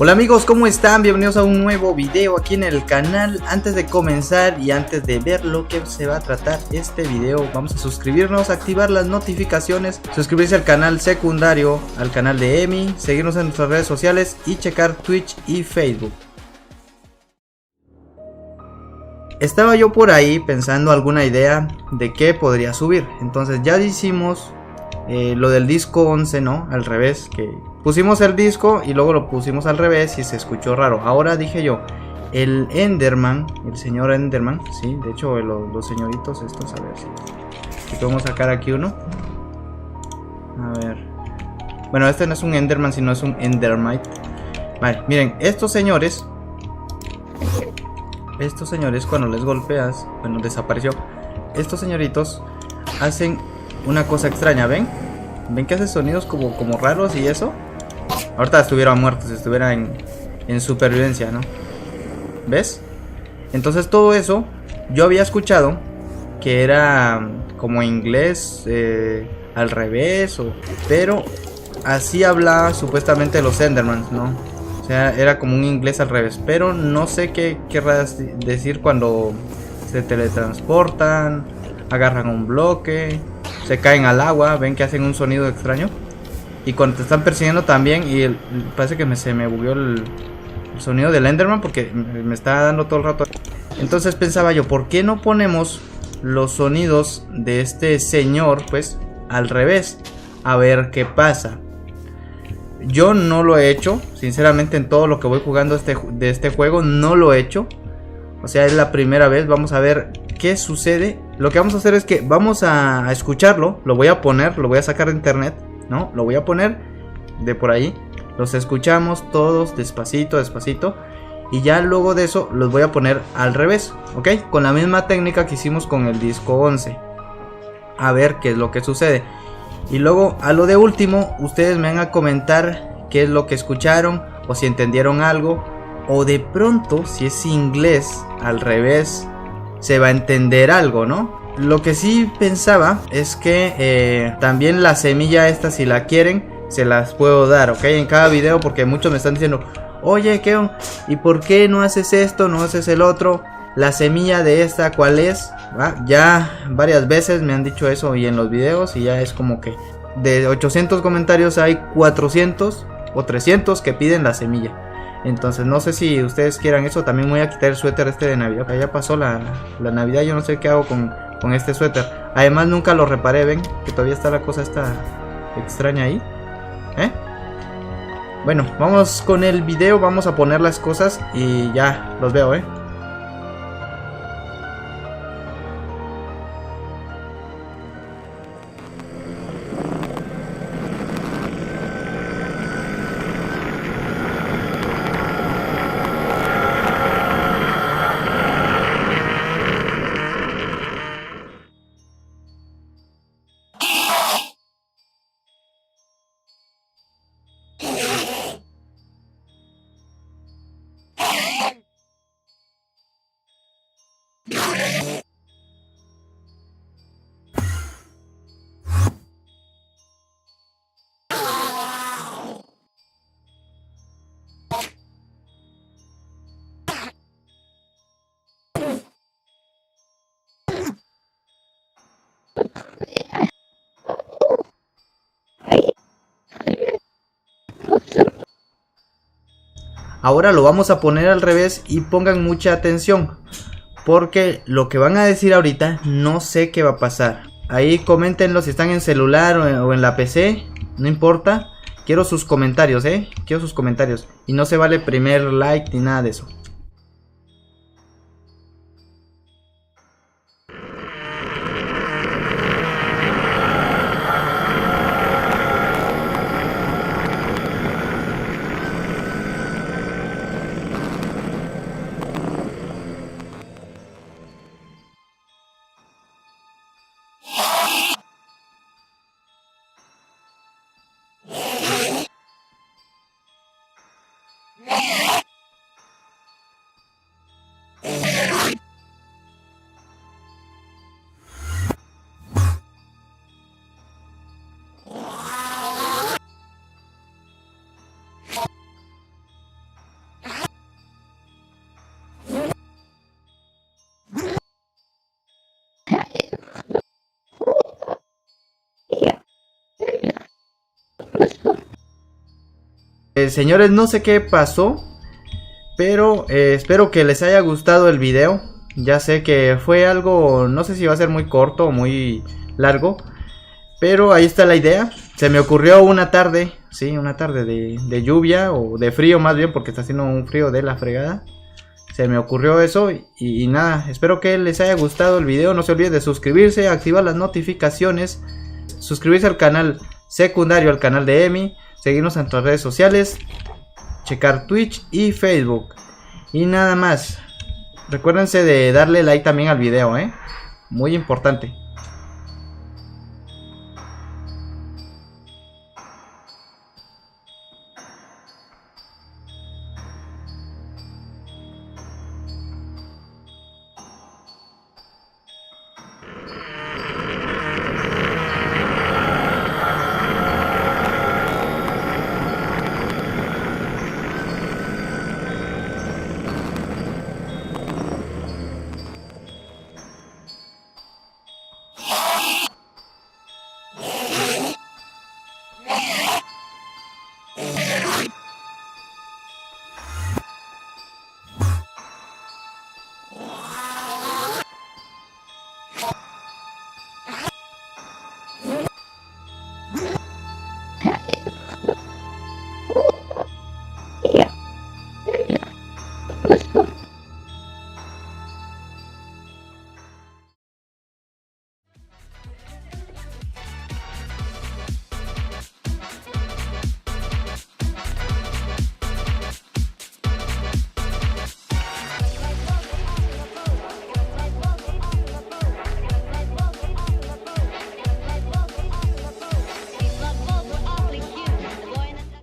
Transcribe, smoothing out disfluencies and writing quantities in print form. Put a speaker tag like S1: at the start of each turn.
S1: Hola amigos, ¿cómo están? Bienvenidos a un nuevo video aquí en el canal. Antes de comenzar y antes de ver lo que se va a tratar este video, vamos a suscribirnos, activar las notificaciones, suscribirse al canal secundario, al canal de Emi, seguirnos en nuestras redes sociales y checar Twitch y Facebook. Estaba yo por ahí pensando alguna idea de qué podría subir. Entonces ya hicimos lo del disco 11, ¿no? Al revés, que pusimos el disco y luego lo pusimos al revés y se escuchó raro. Ahora dije yo, el Enderman, el señor Enderman, sí, de hecho los señoritos estos, a ver si podemos sacar aquí uno. A ver. Bueno, este no es un Enderman, sino es un Endermite. Vale, miren, estos señores cuando les golpeas, bueno, desapareció. Estos señoritos hacen una cosa extraña, ¿ven? ¿Ven que hace sonidos como raros y eso? Ahorita estuvieran muertos, estuvieran en supervivencia, ¿no? ¿Ves? Entonces todo eso yo había escuchado que era como inglés al revés, pero así hablaba supuestamente los Endermans, ¿no? O sea, era como un inglés al revés, pero no sé qué querrás decir cuando se teletransportan, agarran un bloque, se caen al agua, ven que hacen un sonido extraño. Y cuando te están persiguiendo también, y parece que se me bugueó el sonido del Enderman porque me está dando todo el rato. Entonces pensaba yo, ¿por qué no ponemos los sonidos de este señor, pues, al revés? A ver qué pasa. Yo no lo he hecho, sinceramente en todo lo que voy jugando de este juego, no lo he hecho. O sea, es la primera vez, vamos a ver qué sucede. Lo que vamos a hacer es que vamos a escucharlo, lo voy a poner, lo voy a sacar de internet, ¿no? Lo voy a poner de por ahí, los escuchamos todos despacito, despacito. Y ya luego de eso los voy a poner al revés, ¿ok? Con la misma técnica que hicimos con el disco 11. A ver qué es lo que sucede. Y luego a lo de último, ustedes me van a comentar qué es lo que escucharon o si entendieron algo. O de pronto, si es inglés al revés, se va a entender algo, ¿no? Lo que sí pensaba es que también la semilla esta, si la quieren, se las puedo dar, ¿ok? En cada video, porque muchos me están diciendo, oye, ¿y por qué no haces esto, no haces el otro? La semilla de esta, ¿cuál es? ¿Va? Ya varias veces me han dicho eso y en los videos, y ya es como que de 800 comentarios hay 400 o 300 que piden la semilla. Entonces no sé si ustedes quieran eso. También voy a quitar el suéter este de Navidad. Ya pasó la Navidad, yo no sé qué hago con este suéter. Además nunca lo reparé, ven que todavía está la cosa esta extraña ahí. Bueno, vamos con el video, vamos a poner las cosas y ya los veo, Ahora lo vamos a poner al revés y pongan mucha atención, porque lo que van a decir ahorita no sé qué va a pasar. Ahí coméntenlo si están en celular o en la PC, no importa. Quiero sus comentarios, quiero sus comentarios. Y no se vale primer like ni nada de eso. Señores, no sé qué pasó, pero espero que les haya gustado el video. Ya sé que fue algo, no sé si va a ser muy corto o muy largo, pero ahí está la idea. Se me ocurrió una tarde, sí, una tarde de lluvia o de frío más bien, porque está haciendo un frío de la fregada. Se me ocurrió eso y nada, espero que les haya gustado el video. No se olviden de suscribirse, activar las notificaciones, suscribirse al canal secundario, al canal de Emi, seguirnos en nuestras redes sociales, checar Twitch y Facebook. Y nada más, recuérdense de darle like también al video, muy importante.